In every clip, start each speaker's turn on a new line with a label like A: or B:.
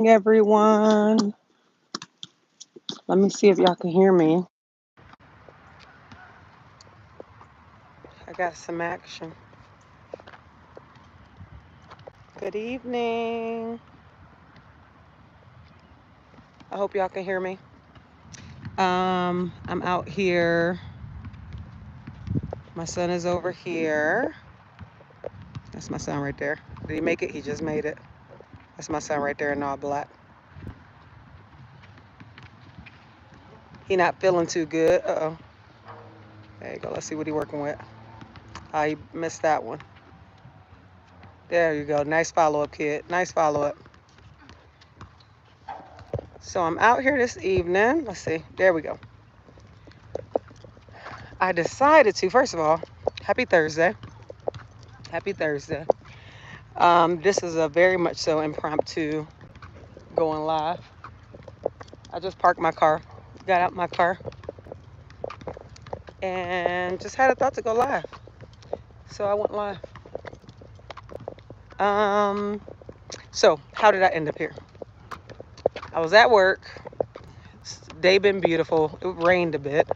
A: Everyone. Let me see if y'all can hear me. I got some action. Good evening. I hope y'all can hear me. I'm out here. My son is over here. That's my son right there. Did he make it? He just made it. That's my son right there in all black. He not feeling too good. Uh-oh. There you go. Let's see what he working with. He missed that one. There you go. Nice follow-up, kid. Nice follow-up. So I'm out here this evening. Let's see. There we go. I decided to, first of all, happy Thursday. Happy Thursday. This is a very much so impromptu going live. I just parked my car, got out my car, and just had a thought to go live. So I went live. So how did I end up here? I was at work. Day been beautiful. It rained a bit.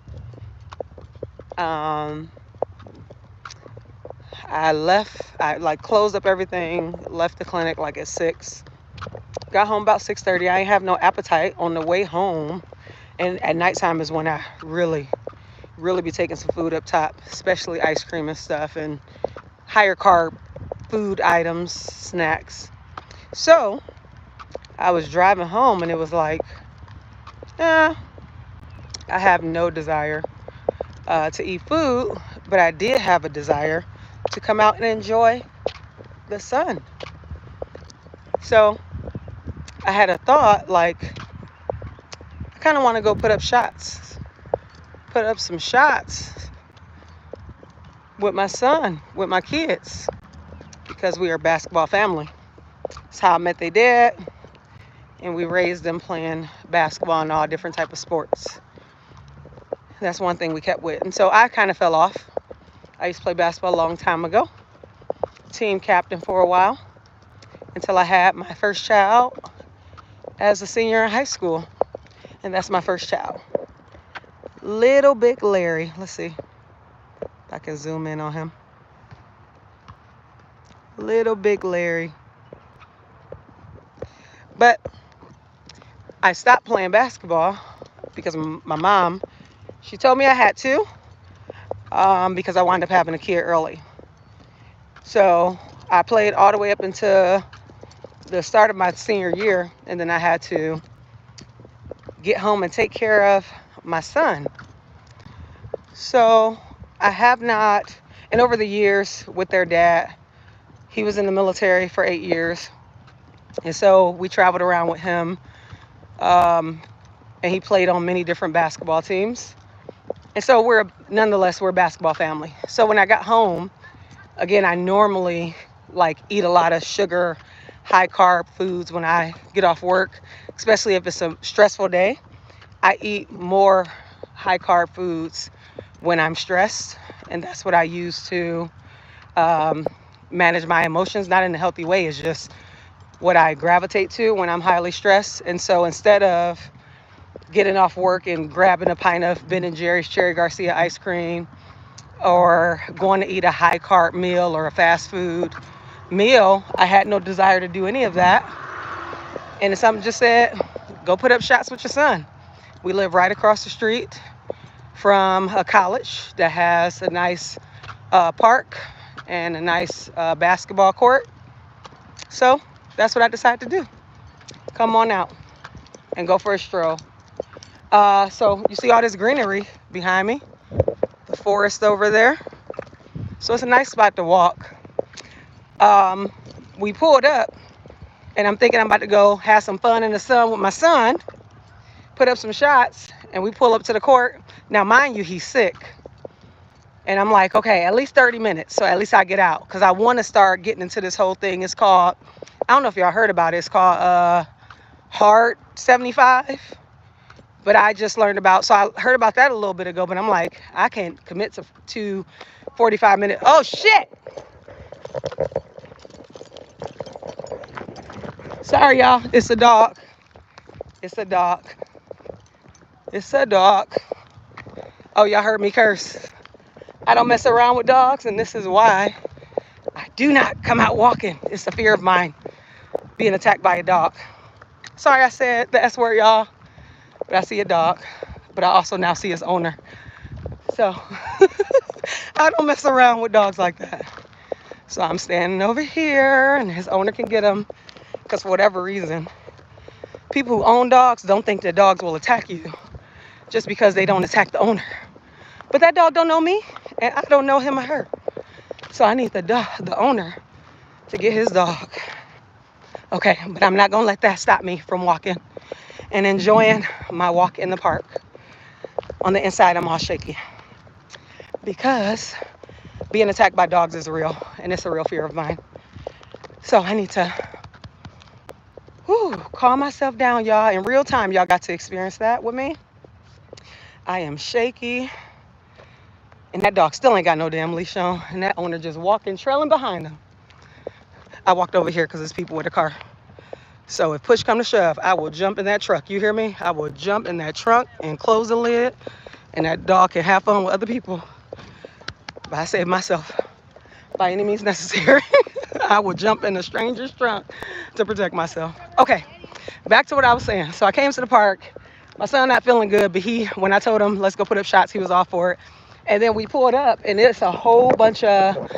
A: I left. I like closed up everything. Left the clinic like at 6. Got home about 6:30. I ain't have no appetite on the way home. And at nighttime is when I really be taking some food up top, especially ice cream and stuff and higher carb food items, snacks. So I was driving home and it was like, I have no desire to eat food, but I did have a desire to come out and enjoy the sun. So I had a thought like, I kind of want to go put up some shots with my son, with my kids, because we are a basketball family. It's how I met their dad, and we raised them playing basketball and all different type of sports. That's one thing we kept with. And so I kind of fell off. I used to play basketball a long time ago, team captain for a while, until I had my first child as a senior in high school. And that's my first child. Little big Larry. Let's see if I can zoom in on him. Little big Larry. But I stopped playing basketball because my mom, she told me I had to, because I wound up having a kid early. So I played all the way up until the start of my senior year, and then I had to get home and take care of my son. So I have not, and over the years with their dad, he was in the military for 8 years. And so we traveled around with him, and he played on many different basketball teams. And so we're a basketball family. So when I got home, again, I normally like eat a lot of sugar, high carb foods when I get off work, especially if it's a stressful day. I eat more high carb foods when I'm stressed, and that's what I use to manage my emotions, not in a healthy way. It's just what I gravitate to when I'm highly stressed. And so instead of getting off work and grabbing a pint of Ben and Jerry's Cherry Garcia ice cream, or going to eat a high carb meal or a fast food meal, I had no desire to do any of that. And something just said, go put up shots with your son. We live right across the street from a college that has a nice park and a nice basketball court. So that's what I decided to do. Come on out and go for a stroll. So you see all this greenery behind me, the forest over there. So it's a nice spot to walk. We pulled up, and I'm thinking I'm about to go have some fun in the sun with my son, put up some shots, and we pull up to the court. Now, mind you, he's sick. And I'm like, okay, at least 30 minutes. So at least I get out, because I want to start getting into this whole thing. It's called, I don't know if y'all heard about it. It's called Hard 75. But I just learned about, so I heard about that a little bit ago, but I'm like, I can't commit to 45 minutes. Oh, shit. Sorry, y'all. It's a dog. It's a dog. It's a dog. Oh, y'all heard me curse. I don't mess around with dogs, and this is why I do not come out walking. It's a fear of mine, being attacked by a dog. Sorry I said the S word, y'all, but I see a dog. But I also now see his owner. So I don't mess around with dogs like that. So I'm standing over here, and his owner can get him, because for whatever reason, people who own dogs don't think that dogs will attack you just because they don't attack the owner. But that dog don't know me, and I don't know him or her. So I need the owner to get his dog. Okay, but I'm not gonna let that stop me from walking and enjoying my walk in the park. On the inside, I'm all shaky because being attacked by dogs is real, and it's a real fear of mine. So I need to calm myself down, y'all. In real time, y'all got to experience that with me. I am shaky. And that dog still ain't got no damn leash on. And that owner just walking, trailing behind him. I walked over here because there's people with a car. So if push come to shove, I will jump in that truck. You hear me? I will jump in that trunk and close the lid. And that dog can have fun with other people. But I saved myself by any means necessary. I will jump in a stranger's trunk to protect myself. Okay, back to what I was saying. So I came to the park. My son not feeling good, but when I told him, let's go put up shots, he was all for it. And then we pulled up, and it's a whole bunch of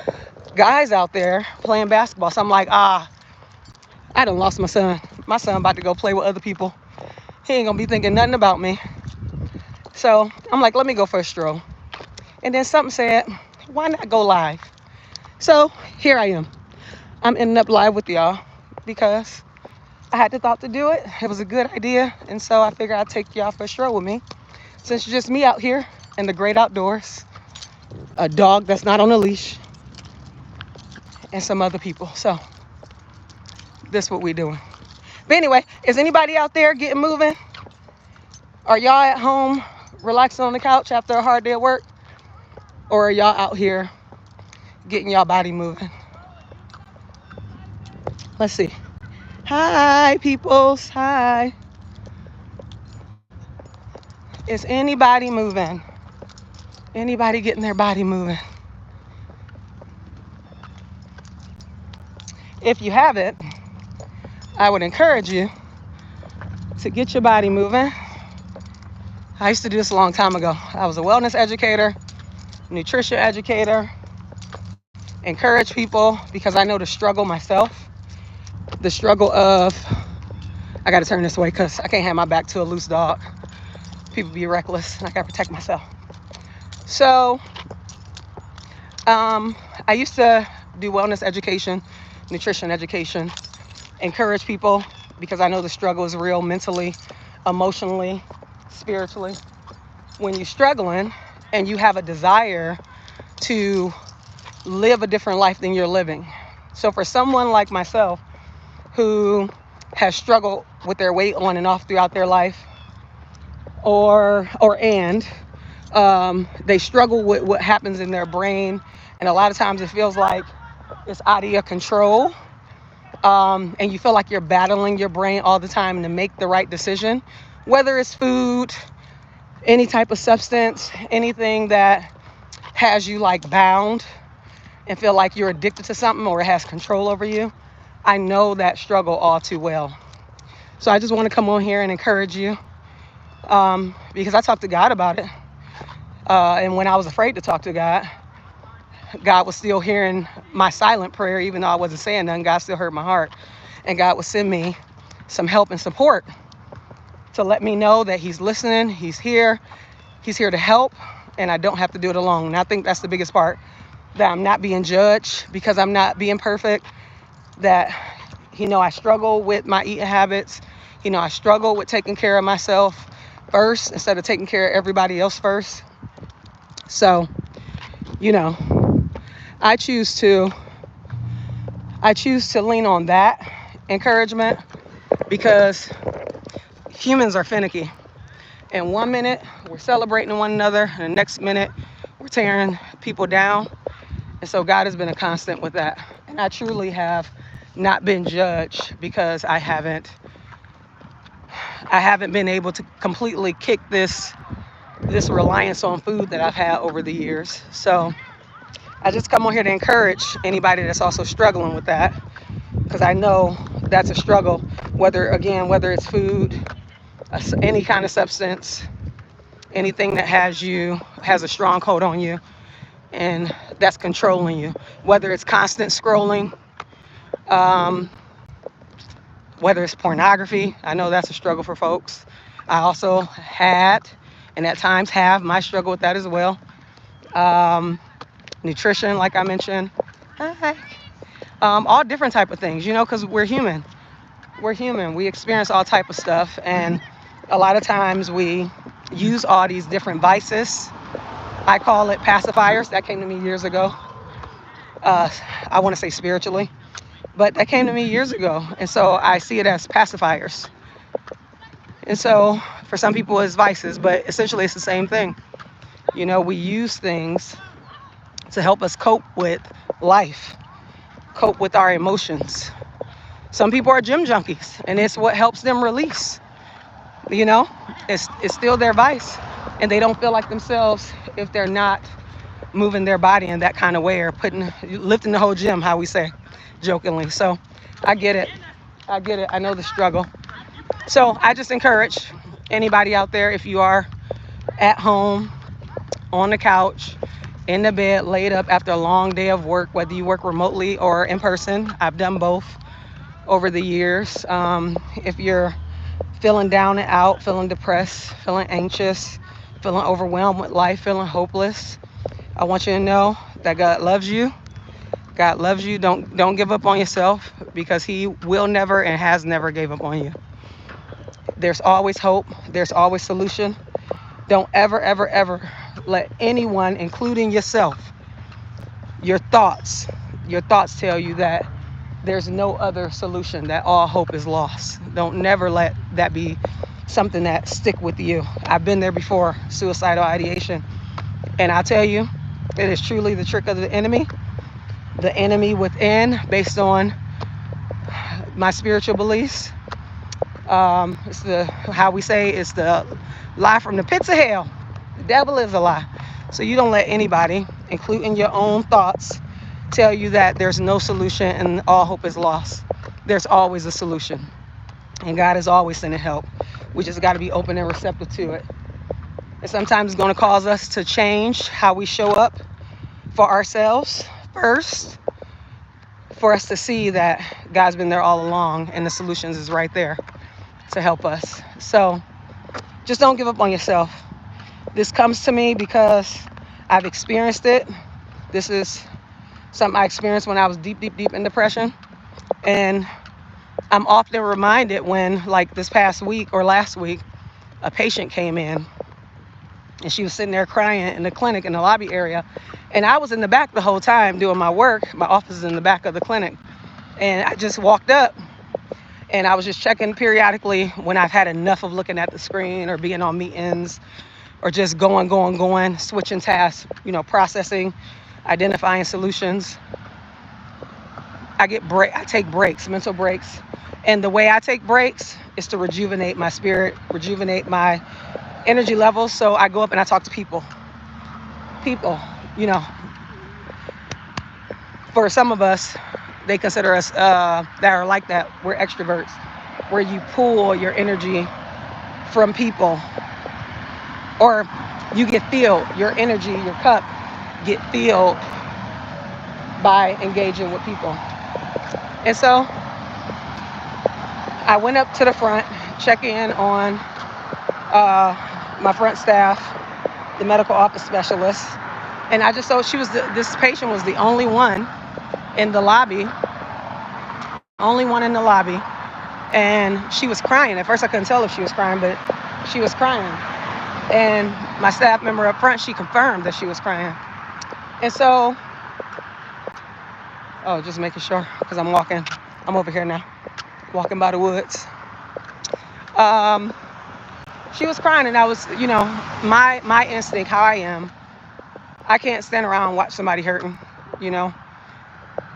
A: guys out there playing basketball. So I'm like, I done lost my son. My son about to go play with other people. He ain't gonna be thinking nothing about me. So I'm like, let me go for a stroll. And then something said, why not go live? So here I am. I'm ending up live with y'all because I had the thought to do it. It was a good idea. And so I figured I'd take y'all for a stroll with me. Since it's just me out here in the great outdoors, a dog that's not on a leash, and some other people. So this is what we doing. But anyway, is anybody out there getting moving? Are y'all at home relaxing on the couch after a hard day at work? Or are y'all out here getting y'all body moving? Let's see. Hi, peoples. Hi. Is anybody moving? Anybody getting their body moving? If you haven't, I would encourage you to get your body moving. I used to do this a long time ago. I was a wellness educator, nutrition educator, encourage people because I know the struggle myself. The struggle of, I got to turn this way because I can't have my back to a loose dog. People be reckless and I got to protect myself. So I used to do wellness education, nutrition education, encourage people because I know the struggle is real mentally, emotionally, spiritually. When you're struggling and you have a desire to live a different life than you're living. So for someone like myself who has struggled with their weight on and off throughout their life, they struggle with what happens in their brain, and a lot of times it feels like it's out of your control, and you feel like you're battling your brain all the time to make the right decision, whether it's food, any type of substance, anything that has you like bound and feel like you're addicted to something or it has control over you. I know that struggle all too well. So I just want to come on here and encourage you, because I talked to God about it. And when I was afraid to talk to God, God was still hearing my silent prayer, even though I wasn't saying nothing. God still heard my heart. And God would send me some help and support to let me know that he's listening, he's here to help, and I don't have to do it alone. And I think that's the biggest part, that I'm not being judged because I'm not being perfect, that I struggle with my eating habits. I struggle with taking care of myself first instead of taking care of everybody else first. So, I choose to lean on that encouragement because humans are finicky. And 1 minute we're celebrating one another, and the next minute we're tearing people down. And so God has been a constant with that. And I truly have not been judged because I haven't been able to completely kick this reliance on food that I've had over the years. So I just come on here to encourage anybody that's also struggling with that, because I know that's a struggle, whether it's food, any kind of substance, anything that has a strong hold on you and that's controlling you, whether it's constant scrolling, um, whether it's pornography. I know that's a struggle for folks. I also had, and at times have, my struggle with that as well. Nutrition, like I mentioned. Hi. All different type of things, because we're human. We experience all type of stuff, and a lot of times we use all these different vices. I call it pacifiers. That came to me years ago. I want to say spiritually, but that came to me years ago, and so I see it as pacifiers. And so for some people it's vices, but essentially it's the same thing. We use things to help us cope with life, cope with our emotions. Some people are gym junkies, and it's what helps them release. It's still their vice, and they don't feel like themselves if they're not moving their body in that kind of way, or lifting the whole gym, how we say jokingly. So I get it. I know the struggle. So I just encourage anybody out there, if you are at home, on the couch, in the bed, laid up after a long day of work, whether you work remotely or in person. I've done both over the years. If you're feeling down and out, feeling depressed, feeling anxious, feeling overwhelmed with life, feeling hopeless, I want you to know that God loves you. God loves you. Don't give up on yourself, because he will never and has never gave up on you. There's always hope. There's always solution. Don't ever, ever, ever let anyone, including yourself, your thoughts tell you that there's no other solution, that all hope is lost. Don't never let that be something that stick with you. I've been there before, suicidal ideation. And I tell you, it is truly the trick of the enemy within, based on my spiritual beliefs. It's how we say, it's the lie from the pits of hell. The devil is a lie. So you don't let anybody, including your own thoughts, tell you that there's no solution and all hope is lost. There's always a solution, and God is always sending help. We just got to be open and receptive to it. And sometimes it's going to cause us to change how we show up for ourselves first, for us to see that God's been there all along and the solutions is right there to help us. So just don't give up on yourself. This comes to me because I've experienced it. This is something I experienced when I was deep in depression. And I'm often reminded when, like this past week or last week, a patient came in and she was sitting there crying in the clinic in the lobby area. And I was in the back the whole time doing my work. My office is in the back of the clinic. And I just walked up and I was just checking periodically when I've had enough of looking at the screen or being on meetings or just going, switching tasks, processing, identifying solutions. I take breaks, mental breaks. And the way I take breaks is to rejuvenate my spirit, rejuvenate my energy levels. So I go up and I talk to people. For some of us, they consider us that are like that. We're extroverts, where you pull your energy from people, or you get filled. Your energy, your cup, get filled by engaging with people. And so I went up to the front, check in on my front staff, the medical office specialist, and I just saw this patient was the only one in the lobby, and she was crying. At first I couldn't tell if she was crying, but she was crying. And my staff member up front, she confirmed that she was crying. And so, just making sure, because I'm over here now, walking by the woods. She was crying, and I was, my instinct, how I am, I can't stand around and watch somebody hurting,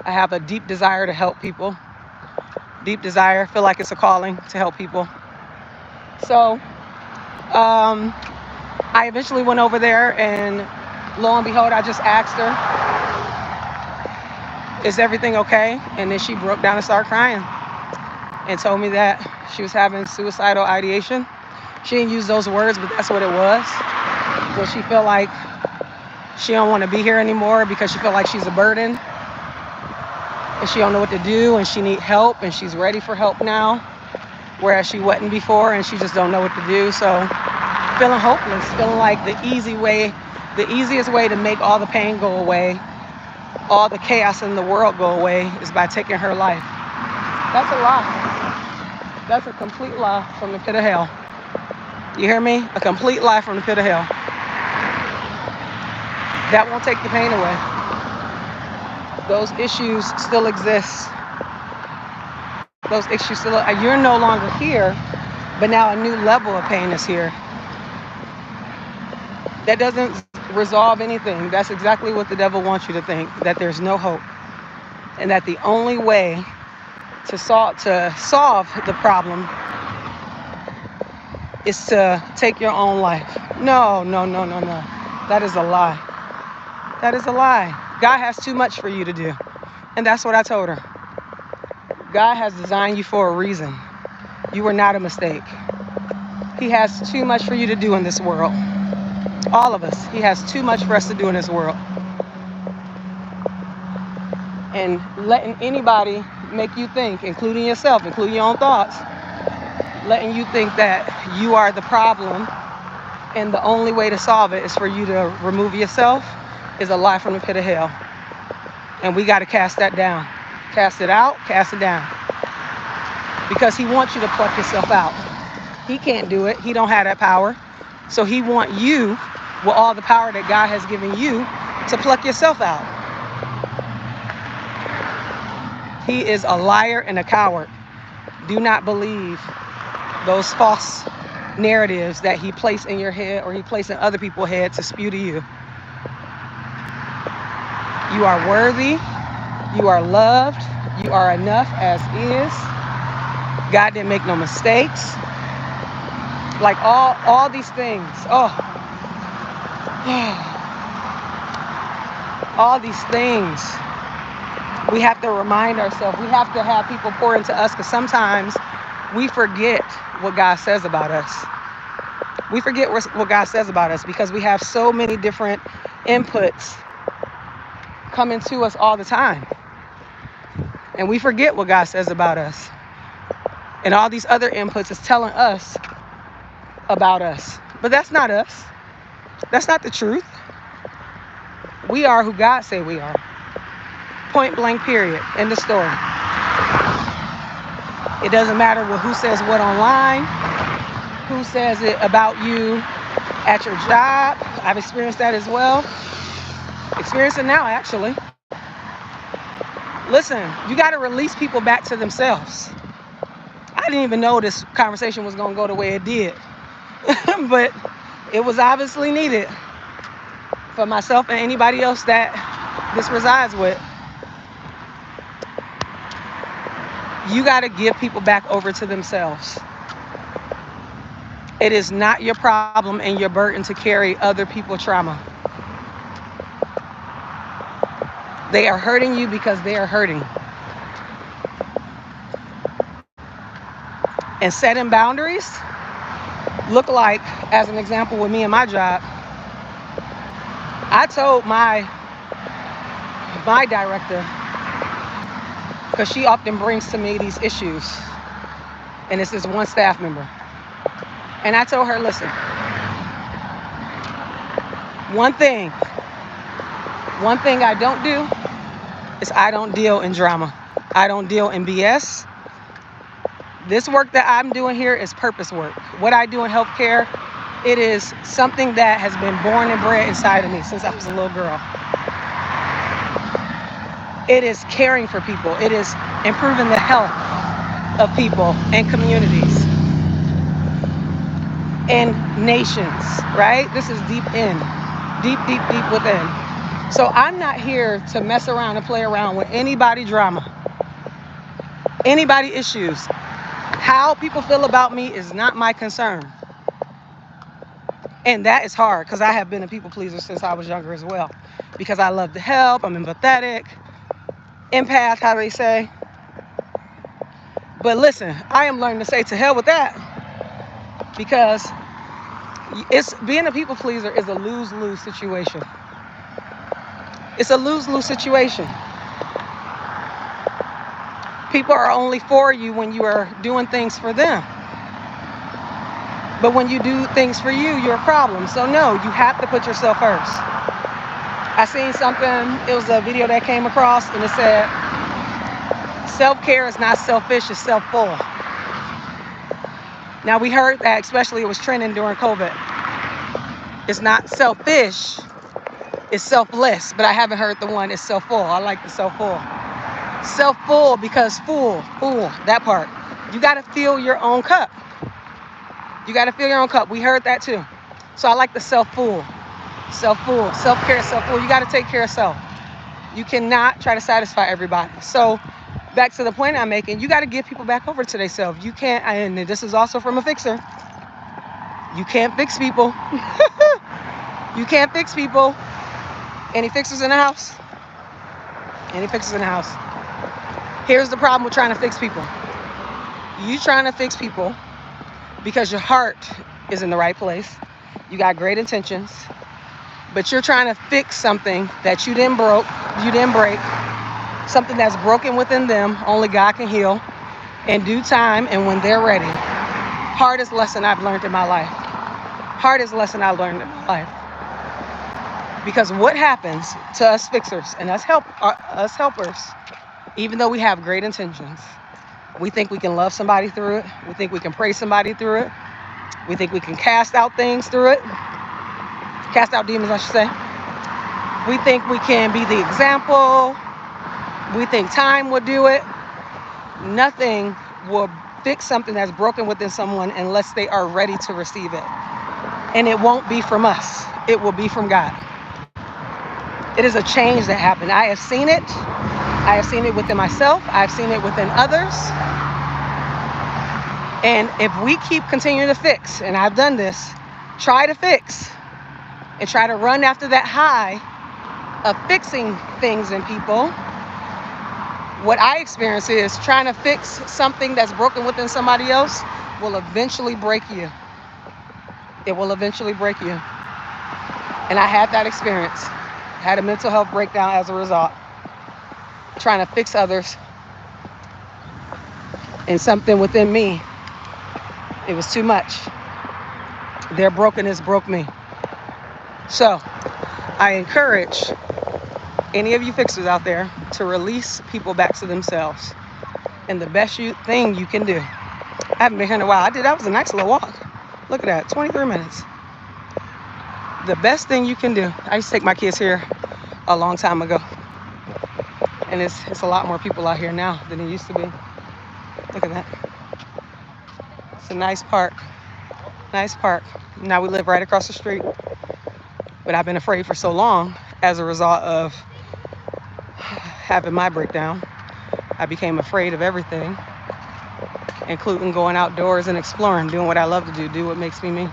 A: I have a deep desire to help people. deep desire, feel like it's a calling to help people. So I eventually went over there, and lo and behold, I just asked her, is everything okay? And then she broke down and started crying and told me that she was having suicidal ideation. She didn't use those words, but that's what it was. That she felt like she don't want to be here anymore because she felt like she's a burden and she don't know what to do, and she need help, and she's ready for help now, whereas she wasn't before, and she just don't know what to do. So feeling hopeless, feeling like the easiest way to make all the pain go away, all the chaos in the world go away, is by taking her life. That's a lie. That's a complete lie from the pit of hell. You hear me? A complete lie from the pit of hell. That won't take the pain away. Those issues still exist. Those issues still, you're no longer here, but now a new level of pain is here. That doesn't resolve anything. That's exactly what the devil wants you to think, that there's no hope. And that the only way to solve the problem is to take your own life. No. That is a lie. That is a lie. God has too much for you to do. And that's what I told her. God has designed you for a reason. You were not a mistake. He has too much for you to do in this world. All of us. He has too much for us to do in this world. And letting anybody make you think, including yourself, including your own thoughts, letting you think that you are the problem and the only way to solve it is for you to remove yourself, is a lie from the pit of hell. And we got to cast that down. Cast it out, cast it down. Because he wants you to pluck yourself out. He can't do it. He don't have that power. So he wants you, with all the power that God has given you, to pluck yourself out. He is a liar and a coward. Do not believe those false narratives that he placed in your head or he placed in other people's head to spew to you. You are worthy. You are loved. You are enough as is. God didn't make no mistakes. Like all these things. Oh. All these things. We have to remind ourselves. We have to have people pour into us, because sometimes we forget what God says about us. We forget what God says about us because we have so many different inputs coming to us all the time. And we forget what God says about us. And all these other inputs is telling us about us. But that's not us. That's not the truth. We are who God said we are. Point blank, period. End of story. It doesn't matter who says what online, who says it about you at your job. I've experienced that as well. Experiencing now, actually. Listen, you got to release people back to themselves. I didn't even know this conversation was going to go the way it did. But it was obviously needed for myself and anybody else that this resides with. You got to give people back over to themselves. It is not your problem and your burden to carry other people's trauma. They are hurting you because they are hurting. And setting boundaries look like, as an example with me and my job, I told my director, because she often brings to me these issues, and it's this one staff member. And I told her, listen, one thing I don't do is I don't deal in drama. I don't deal in BS. This work that I'm doing here is purpose work. What I do in healthcare, it is something that has been born and bred inside of me since I was a little girl. It is caring for people. It is improving the health of people and communities and nations, right? This is deep in, deep within. So I'm not here to mess around and play around with anybody drama. Anybody issues. How people feel about me is not my concern. And that is hard because I have been a people pleaser since I was younger as well. Because I love to help, I'm empathetic, empath, how do they say? But listen, I am learning to say to hell with that, because it's being a people pleaser is a lose-lose situation. It's a lose-lose situation. People are only for you when you are doing things for them. But when you do things for you, you're a problem. So no, you have to put yourself first. I seen something, it was a video that came across, and it said, self-care is not selfish, it's self-full. Now we heard that, especially it was trending during COVID. It's not selfish, it's selfless, but I haven't heard the one, it's self-full. I like the self-full. Self-full because full, that part. You gotta fill your own cup. You gotta fill your own cup. We heard that too. So I like the self-full. Self-full, self-care, self-full. You gotta take care of self. You cannot try to satisfy everybody. So back to the point I'm making, you gotta give people back over to themselves. You can't, and this is also from a fixer, you can't fix people. You can't fix people. Any fixers in the house? Any fixers in the house? Here's the problem with trying to fix people. You trying to fix people because your heart is in the right place. You got great intentions, but you're trying to fix something that you didn't break, something that's broken within them. Only God can heal in due time and when they're ready. Hardest lesson I've learned in my life. Hardest lesson I learned in my life. Because what happens to us fixers and us helpers, even though we have great intentions, we think we can love somebody through it. We think we can pray somebody through it. We think we can cast out things through it. Cast out demons, I should say. We think we can be the example. We think time will do it. Nothing will fix something that's broken within someone unless they are ready to receive it. And it won't be from us. It will be from God. It is a change that happened. I have seen it. I have seen it within myself. I've seen it within others. And if we keep continuing to fix, and I've done this, try to fix and try to run after that high of fixing things in people, what I experience is trying to fix something that's broken within somebody else will eventually break you. It will eventually break you. And I had that experience. Had a mental health breakdown as a result. Trying to fix others. And something within me, it was too much. Their brokenness broke me. So I encourage any of you fixers out there to release people back to themselves. And the best thing you can do. I haven't been here in a while. That was a nice little walk. Look at that, 23 minutes. The best thing you can do. I used to take my kids here a long time ago. And it's a lot more people out here now than it used to be. Look at that. It's a nice park. Nice park. Now we live right across the street. But I've been afraid for so long as a result of having my breakdown. I became afraid of everything, including going outdoors and exploring, doing what I love to do what makes me me.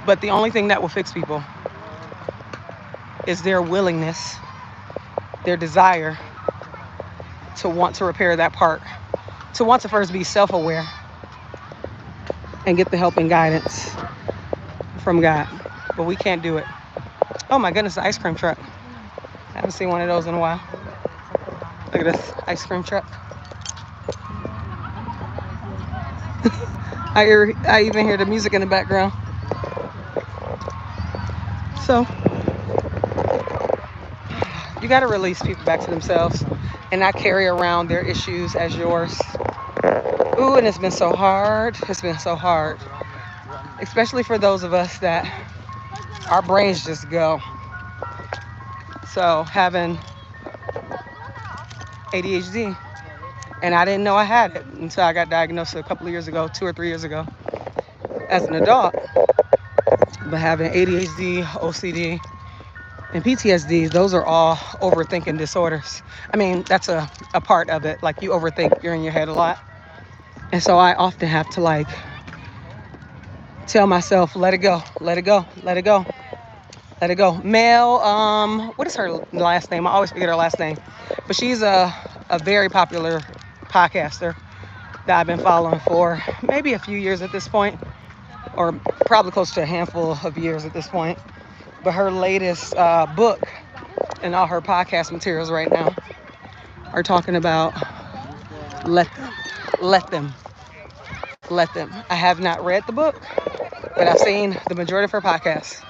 A: But the only thing that will fix people is their willingness, their desire to want to repair that part, to want to first be self-aware and get the help and guidance from God. But we can't do it. Oh my goodness, the ice cream truck. I haven't seen one of those in a while. Look at this ice cream truck. I even hear the music in the background. So you got to release people back to themselves and not carry around their issues as yours. Ooh, and it's been so hard. It's been so hard. Especially for those of us that our brains just go. So having ADHD, and I didn't know I had it until I got diagnosed a couple of years ago, 2 or 3 years ago, as an adult. But having ADHD, OCD, And PTSD, those are all overthinking disorders. I mean, that's a part of it. Like you overthink, you're in your head a lot. And so I often have to like tell myself, let it go, let it go, let it go, let it go. Mel, what is her last name? I always forget her last name. But she's a very popular podcaster that I've been following for maybe a few years at this point, or probably close to a handful of years at this point. But her latest book and all her podcast materials right now are talking about let them, let them, let them. I have not read the book, but I've seen the majority of her podcasts.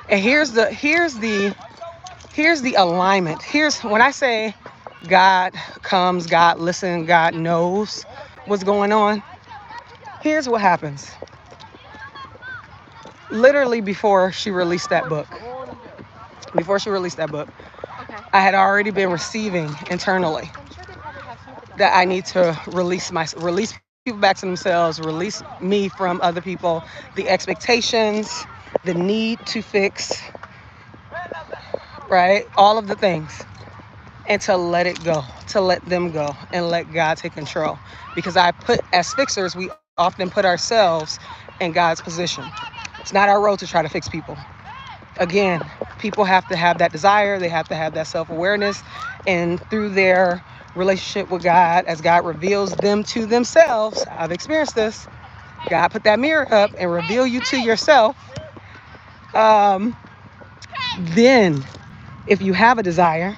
A: And here's the alignment. Here's when I say God comes, God listens, God knows what's going on. Here's what happens. Literally before she released that book, I had already been receiving internally that I need to release people back to themselves, release me from other people, the expectations, the need to fix, right? All of the things. And to let it go, to let them go and let God take control. Because as fixers, we often put ourselves in God's position. It's not our role to try to fix people. Again, people have to have that desire, they have to have that self-awareness, and through their relationship with God, as God reveals them to themselves, I've experienced this, God put that mirror up and reveal you to yourself. Then if you have a desire,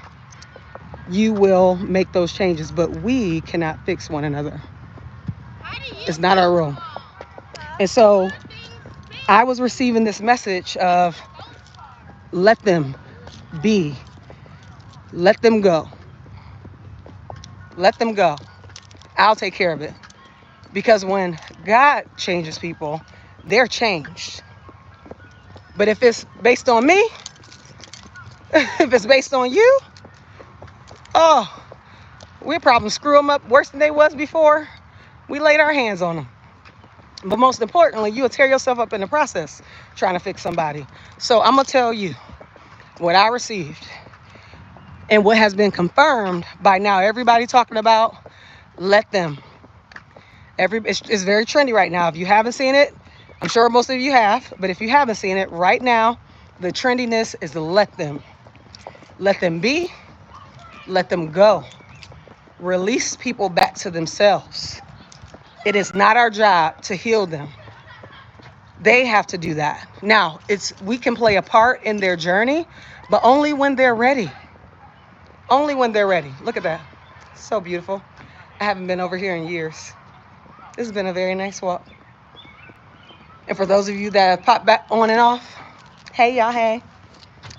A: you will make those changes, but we cannot fix one another. It's not our role. And so I was receiving this message of let them be, let them go, let them go. I'll take care of it. Because when God changes people, they're changed. But if it's based on me, if it's based on you, oh, we'll probably screw them up worse than they was before we laid our hands on them. But most importantly, you'll tear yourself up in the process trying to fix somebody. So I'm going to tell you what I received and what has been confirmed by now everybody talking about let them. It's very trendy right now. If you haven't seen it, I'm sure most of you have, but if you haven't seen it right now, the trendiness is to let them. Let them be, let them go. Release people back to themselves. It is not our job to heal them. They have to do that. Now, we can play a part in their journey, but only when they're ready. Only when they're ready. Look at that. So beautiful. I haven't been over here in years. This has been a very nice walk. And for those of you that have popped back on and off, hey y'all, hey.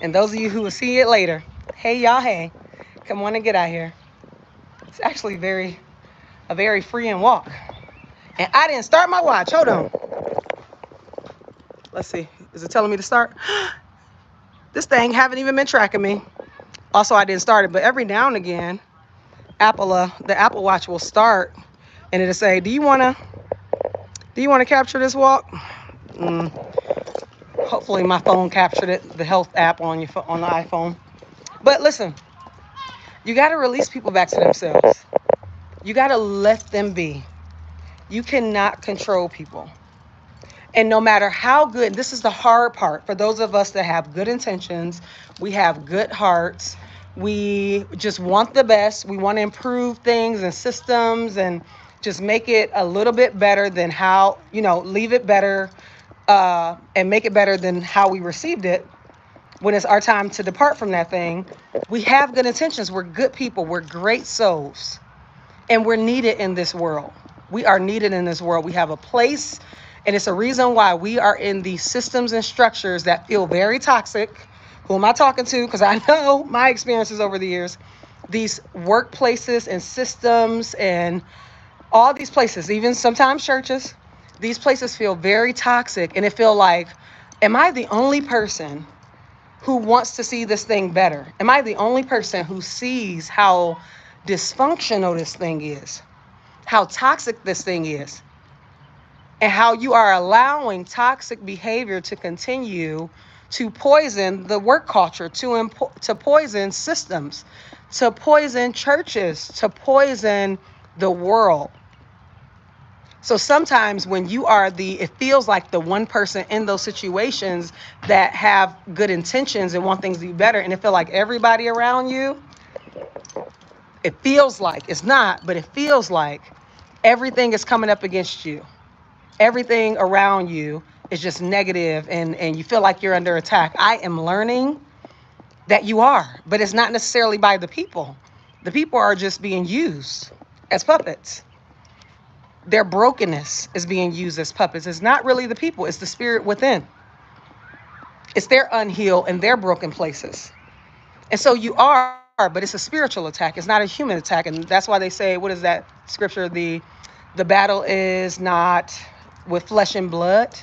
A: And those of you who will see it later, hey y'all, hey. Come on and get out here. It's actually a very freeing walk. And I didn't start my watch. Hold on. Let's see. Is it telling me to start? This thing haven't even been tracking me. Also, I didn't start it, but every now and again, the Apple Watch will start, and it'll say, "Do you wanna capture this walk?" Hopefully, my phone captured it. The health app on the iPhone. But listen, you got to release people back to themselves. You got to let them be. You cannot control people. And no matter how good, this is the hard part for those of us that have good intentions, we have good hearts, we just want the best, we want to improve things and systems and just make it a little bit better than how, leave it better and make it better than how we received it. When it's our time to depart from that thing, we have good intentions. We're good people. We're great souls. And we're needed in this world. We are needed in this world. We have a place. And it's a reason why we are in these systems and structures that feel very toxic. Who am I talking to? Because I know my experiences over the years. These workplaces and systems and all these places, even sometimes churches, these places feel very toxic. And it feel like, am I the only person who wants to see this thing better? Am I the only person who sees how dysfunctional this thing is? How toxic this thing is? And how you are allowing toxic behavior to continue to poison the work culture, to poison systems, to poison churches, to poison the world. So sometimes when you are it feels like the one person in those situations that have good intentions and want things to be better, and it feel like everybody around you, it feels like, it's not, but it feels like everything is coming up against you. Everything around you is just negative, and you feel like you're under attack. I am learning that you are, but it's not necessarily by the people. The people are just being used as puppets. Their brokenness is being used as puppets. It's not really the people, it's the spirit within. It's their unhealed and their broken places. And so you are, but it's a spiritual attack. It's not a human attack. And that's why they say, what is that scripture? The battle is not with flesh and blood.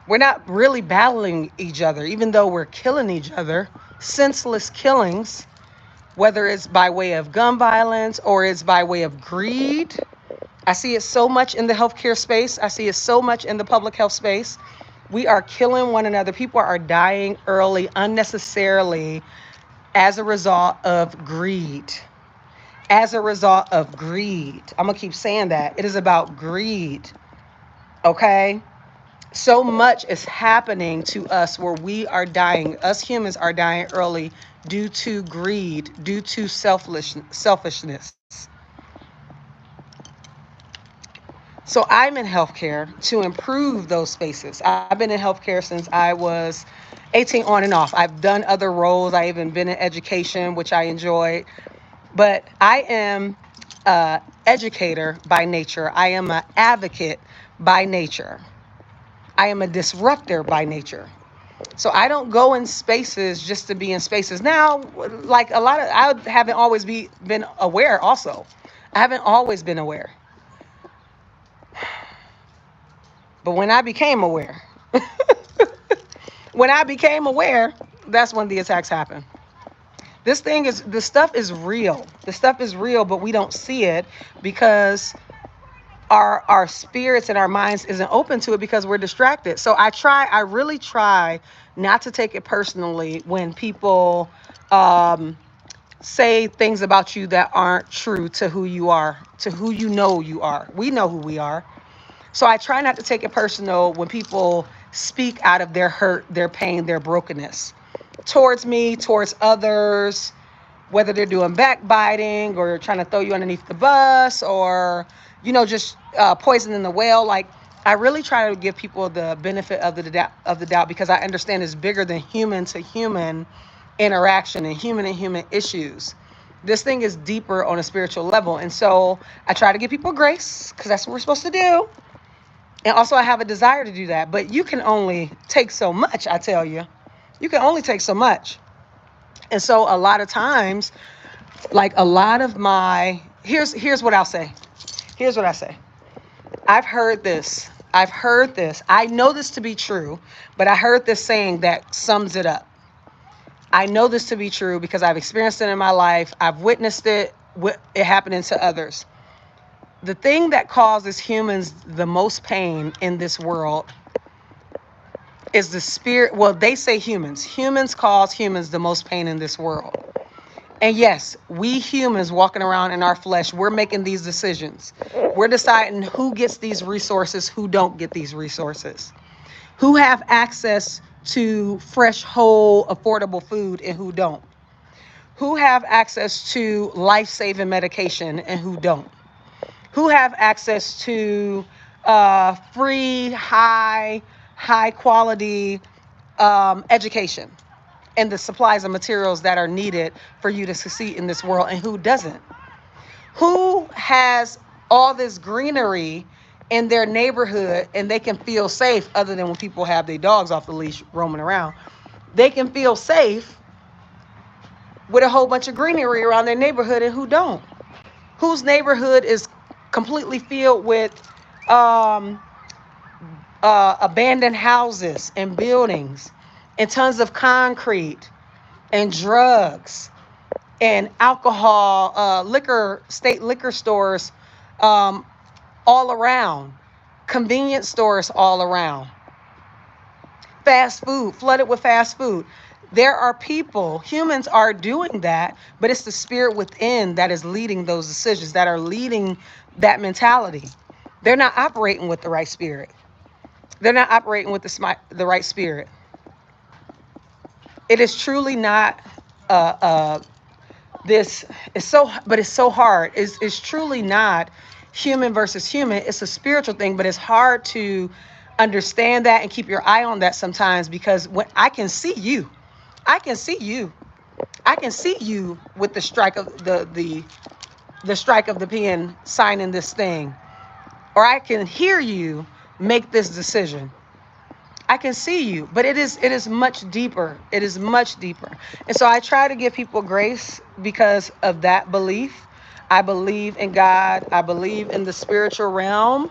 A: We're not really battling each other, even though we're killing each other. Senseless killings, whether it's by way of gun violence or it's by way of greed. I see it so much in the healthcare space. I see it so much in the public health space. We are killing one another. People are dying early, unnecessarily, as a result of greed. As a result of greed. I'm going to keep saying that. It is about greed. Okay? So much is happening to us where we are dying. Us humans are dying early due to greed, due to selfishness. So I'm in healthcare to improve those spaces. I've been in healthcare since I was 18 on and off. I've done other roles. I even been in education, which I enjoyed. But I am an educator by nature. I am an advocate by nature. I am a disruptor by nature. So I don't go in spaces just to be in spaces. Now, like I haven't always been aware also. I haven't always been aware. But when I became aware, that's when the attacks happen. This stuff is real. The stuff is real, but we don't see it because our spirits and our minds isn't open to it because we're distracted. So I really try not to take it personally when people say things about you that aren't true to who you are, to who you know you are. We know who we are. So I try not to take it personal when people speak out of their hurt, their pain, their brokenness towards me, towards others, whether they're doing backbiting or trying to throw you underneath the bus or, just poisoning the well. Like, I really try to give people the benefit of the doubt because I understand it's bigger than human to human interaction and human issues. This thing is deeper on a spiritual level. And so I try to give people grace because that's what we're supposed to do. And also I have a desire to do that, but you can only take so much, I tell you. You can only take so much. And so a lot of times, like a lot of here's what I'll say. Here's what I say. I've heard this. I know this to be true, but I heard this saying that sums it up. I know this to be true because I've experienced it in my life. I've witnessed it happening to others. The thing that causes humans the most pain in this world is the spirit. Well, they say humans. Humans cause humans the most pain in this world. And yes, we humans walking around in our flesh, we're making these decisions. We're deciding who gets these resources, who don't get these resources, who have access to fresh, whole, affordable food and who don't, who have access to life-saving medication and who don't, who have access to free, high quality education and the supplies and materials that are needed for you to succeed in this world, and who doesn't. Who has all this greenery in their neighborhood and they can feel safe, other than when people have their dogs off the leash roaming around. They can feel safe with a whole bunch of greenery around their neighborhood, and who don't. Whose neighborhood is completely filled with abandoned houses and buildings and tons of concrete and drugs and alcohol, state liquor stores all around, convenience stores all around. Fast food, flooded with fast food. There are people, humans are doing that, but it's the spirit within that is leading those decisions, that are leading that mentality. They're not operating with the right spirit. They're not operating with the right spirit. It is truly not this is so, but it's so hard. It's truly not human versus human. It's a spiritual thing, but it's hard to understand that and keep your eye on that sometimes, because when I can see you, I can see you. I can see you with the strike of the strike of the pen signing this thing. Or I can hear you make this decision. I can see you, but it is much deeper. It is much deeper. And so I try to give people grace because of that belief. I believe in God. I believe in the spiritual realm.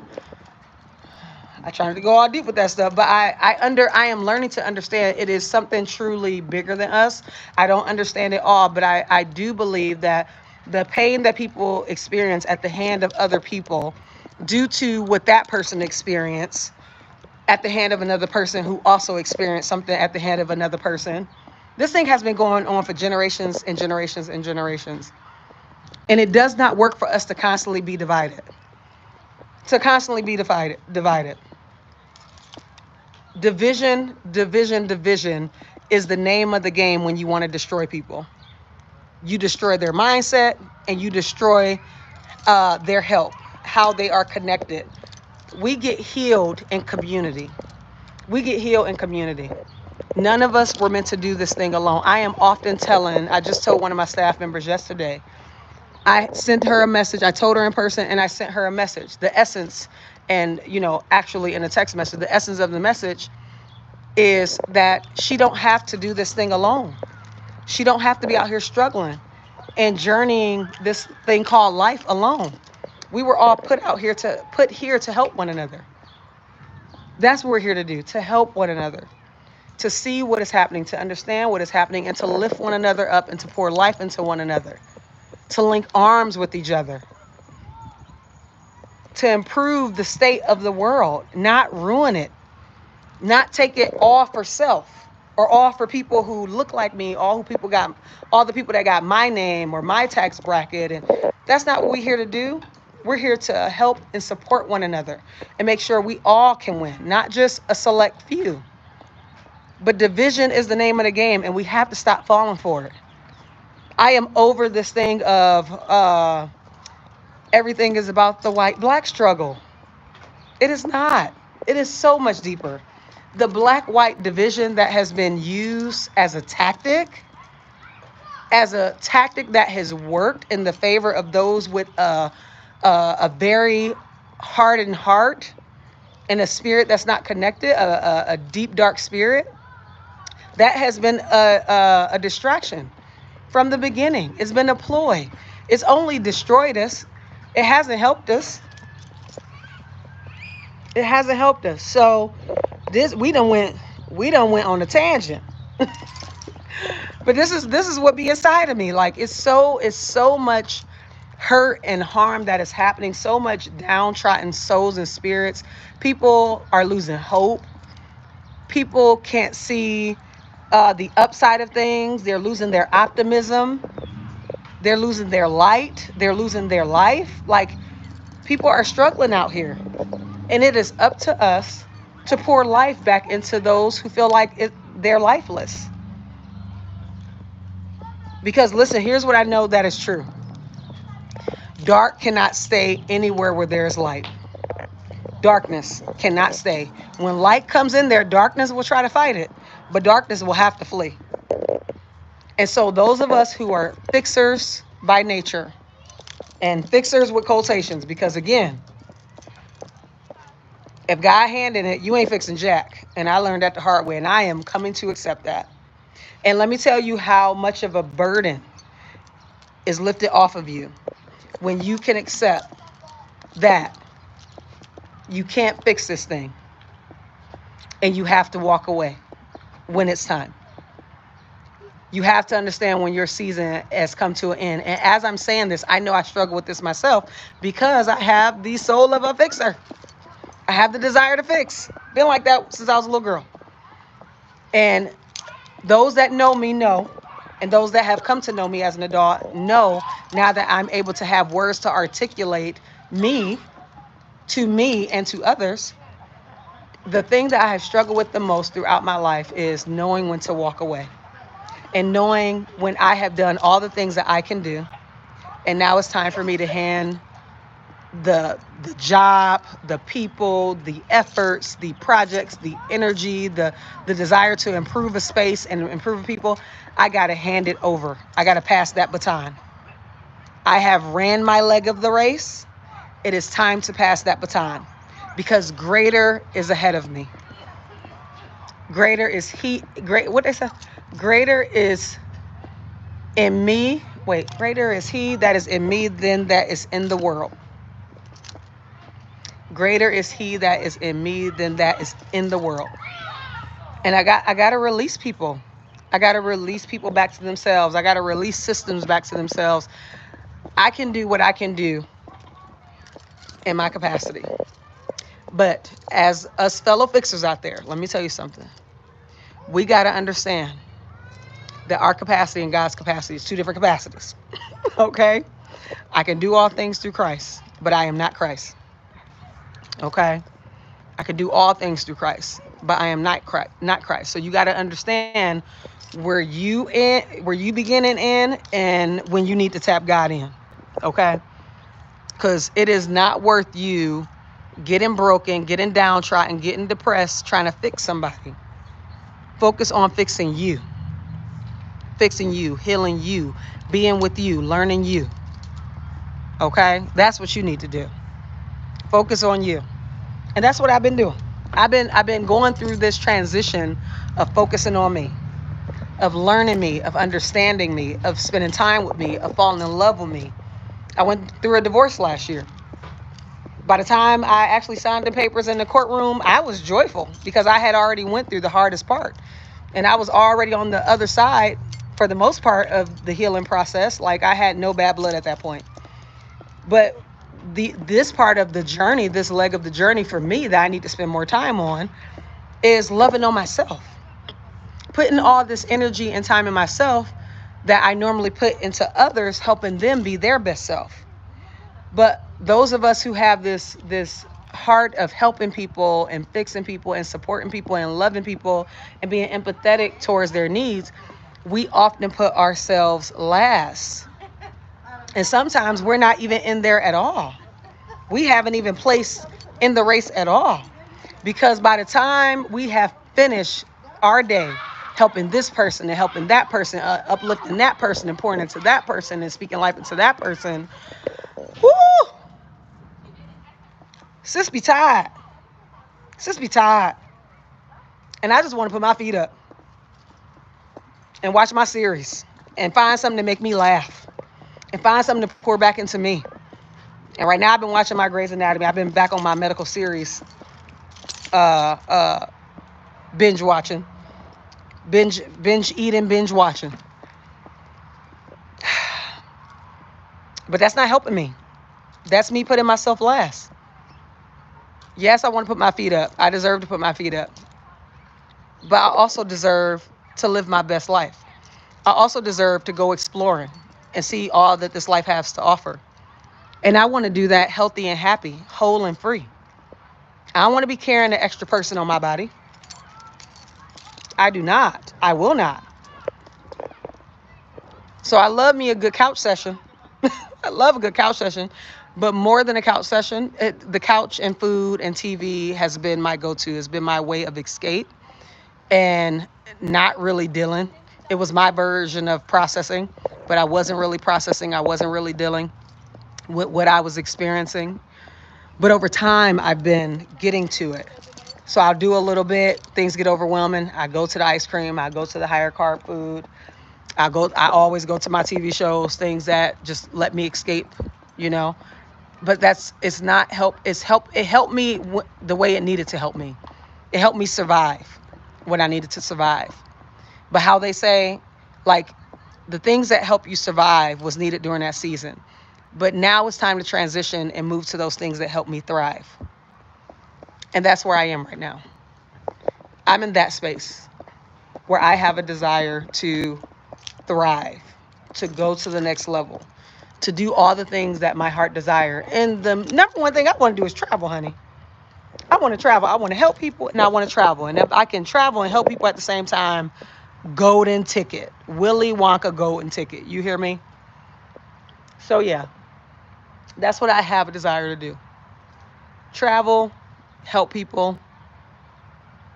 A: I try not to go all deep with that stuff, but I am learning to understand it is something truly bigger than us. I don't understand it all, but I do believe that the pain that people experience at the hand of other people due to what that person experienced at the hand of another person who also experienced something at the hand of another person. This thing has been going on for generations and generations and generations. And it does not work for us to constantly be divided. To constantly be divided. Division is the name of the game when you want to destroy people. You destroy their mindset and you destroy their help, how they are connected. We get healed in community. We get healed in community. None of us were meant to do this thing alone. I am often I just told one of my staff members yesterday, I sent her a message. I told her in person and I sent her a message. The essence, and actually in a text message, the essence of the message is that she don't have to do this thing alone. She don't have to be out here struggling and journeying this thing called life alone. We were all put here to help one another. That's what we're here to do, to help one another, to see what is happening, to understand what is happening, and to lift one another up and to pour life into one another, to link arms with each other, to improve the state of the world, not ruin it, not take it all for self or all for people who look like me, all the people that got my name or my tax bracket. And that's not what we're here to do. We're here to help and support one another and make sure we all can win, not just a select few. But division is the name of the game, and we have to stop falling for it. I am over this thing of everything is about the white-black struggle. It is not. It is so much deeper. The black-white division that has been used as a tactic that has worked in the favor of those with a very hardened heart and a spirit that's not connected, a deep, dark spirit, that has been a distraction from the beginning. It's been a ploy. It's only destroyed us. It hasn't helped us. It hasn't helped us. So we done went on a tangent. But this is what be inside of me. Like it's so much hurt and harm that is happening, so much downtrodden souls and spirits. People are losing hope. People can't see the upside of things. They're losing their optimism. They're losing their light. They're losing their life. Like people are struggling out here. And it is up to us to pour life back into those who feel like they're lifeless. Because listen, here's what I know that is true. Dark cannot stay anywhere where there is light. Darkness cannot stay. When light comes in there, darkness will try to fight it, but darkness will have to flee. And so those of us who are fixers by nature, and fixers with quotations, because again, if God handed it, you ain't fixing jack. And I learned that the hard way, and I am coming to accept that. And let me tell you how much of a burden is lifted off of you when you can accept that you can't fix this thing and you have to walk away when it's time. You have to understand when your season has come to an end. And as I'm saying this, I know I struggle with this myself because I have the soul of a fixer. I have the desire to fix. Been like that since I was a little girl. And those that know me know, and those that have come to know me as an adult know, now that I'm able to have words to articulate me to me and to others, the thing that I have struggled with the most throughout my life is knowing when to walk away and knowing when I have done all the things that I can do. And now it's time for me to hand the job, the people, the efforts, the projects, the energy, the desire to improve a space and improve people. I got to hand it over. I got to pass that baton. I have ran my leg of the race. It is time to pass that baton because greater is ahead of me. Greater is he, great, what they say? Greater is in me. Wait, greater is he that is in me than that is in the world. Greater is he that is in me than that is in the world. And I got to release people. I got to release people back to themselves. I got to release systems back to themselves. I can do what I can do in my capacity. But as us fellow fixers out there, let me tell you something. We got to understand that our capacity and God's capacity is two different capacities. Okay? I can do all things through Christ, but I am not Christ. Okay? I can do all things through Christ, but I am not Christ. So you got to understand where you begin and end, and when you need to tap God in. Okay? Because it is not worth you getting broken, getting downtrodden, getting depressed, trying to fix somebody. Focus on fixing you, healing you, being with you, learning you. Okay? That's what you need to do. Focus on you. And that's what I've been doing. I've been going through this transition of focusing on me, of learning me, of understanding me, of spending time with me, of falling in love with me. I went through a divorce last year. By the time I actually signed the papers in the courtroom, I was joyful because I had already went through the hardest part. And I was already on the other side for the most part of the healing process. Like I had no bad blood at that point. But this part of the journey, this leg of the journey for me that I need to spend more time on is loving on myself. Putting all this energy and time in myself that I normally put into others, helping them be their best self. But those of us who have this heart of helping people and fixing people and supporting people and loving people and being empathetic towards their needs, we often put ourselves last. And sometimes we're not even in there at all. We haven't even placed in the race at all. Because by the time we have finished our day helping this person and helping that person, uplifting that person and pouring into that person and speaking life into that person, whoo, sis be tired. Sis be tired. And I just want to put my feet up and watch my series and find something to make me laugh and find something to pour back into me. And right now I've been watching my Grey's Anatomy. I've been back on my medical series, binge watching, binge eating, binge watching. But that's not helping me. That's me putting myself last. Yes, I want to put my feet up. I deserve to put my feet up. But I also deserve to live my best life. I also deserve to go exploring and see all that this life has to offer. And I want to do that healthy and happy, whole and free. I don't want to be carrying an extra person on my body. I do not. I will not. So I love me a good couch session. I love a good couch session. But more than a couch session, the couch and food and TV has been my go-to. It's been my way of escape and not really dealing. It was my version of processing, but I wasn't really processing. I wasn't really dealing with what I was experiencing. But over time, I've been getting to it. So I'll do a little bit. Things get overwhelming. I go to the ice cream. I go to the higher carb food. I always go to my TV shows, things that just let me escape, you know. But it's not help. It helped me the way it needed to help me. It helped me survive when I needed to survive. But how they say, like, the things that help you survive was needed during that season. But now it's time to transition and move to those things that help me thrive. And that's where I am right now. I'm in that space. where I have a desire to thrive, to go to the next level, to do all the things that my heart desire. And the number one thing I want to do is travel, honey. I want to travel. I want to help people and I want to travel. And if I can travel and help people at the same time, golden ticket. Willy Wonka golden ticket. You hear me? So yeah, that's what I have a desire to do. Travel, help people,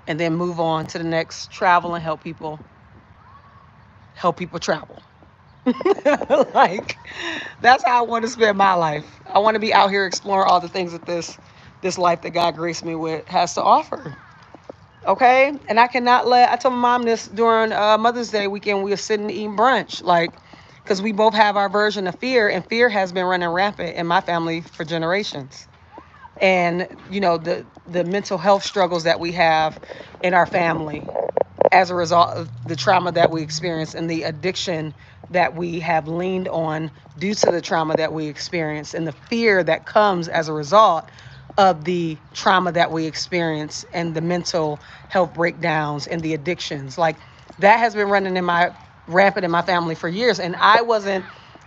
A: and then move on to the next. Travel and help people travel. Like, that's how I want to spend my life. I want to be out here exploring all the things that this life that God graced me with has to offer. Okay, and I cannot let. I told my mom this during Mother's Day weekend. We were sitting eating brunch, like, because we both have our version of fear, and fear has been running rampant in my family for generations. And you know, the mental health struggles that we have in our family as a result of the trauma that we experience and the addiction that we have leaned on due to the trauma that we experience and the fear that comes as a result of the trauma that we experience and the mental health breakdowns and the addictions. Like, that has been running in my rampant in my family for years, and I wasn't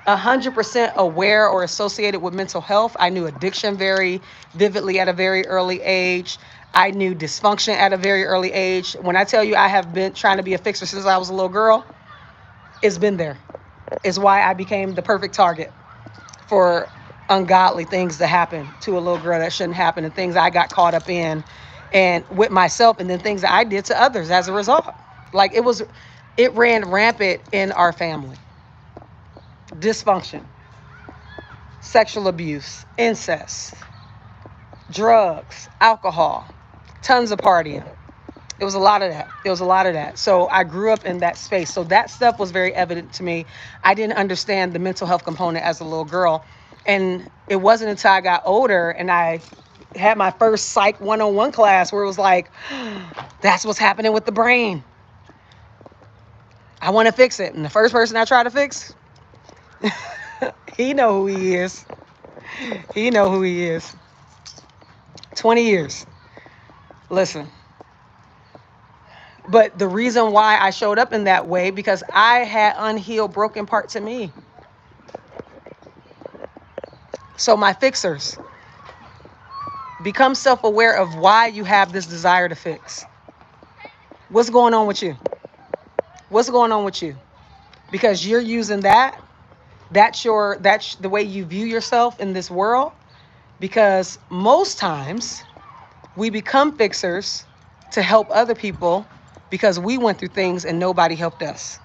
A: 100% aware or associated with mental health. I knew addiction very vividly at a very early age. I knew dysfunction at a very early age. When I tell you I have been trying to be a fixer since I was a little girl, it's been there. It's why I became the perfect target for ungodly things to happen to a little girl that shouldn't happen, and things I got caught up in and with myself, and then things that I did to others as a result. Like, it ran rampant in our family. Dysfunction, sexual abuse, incest, drugs, alcohol, tons of partying. It was a lot of that. It was a lot of that. So I grew up in that space. So that stuff was very evident to me. I didn't understand the mental health component as a little girl. And it wasn't until I got older and I had my first Psych 101 class where it was like, that's what's happening with the brain. I want to fix it. And the first person I try to fix, he know who he is. He know who he is. 20 years. Listen. But the reason why I showed up in that way, because I had unhealed, broken parts in me. So my fixers, become self-aware of why you have this desire to fix. What's going on with you? What's going on with you? Because you're using that. That's the way you view yourself in this world. Because most times we become fixers to help other people because we went through things and nobody helped us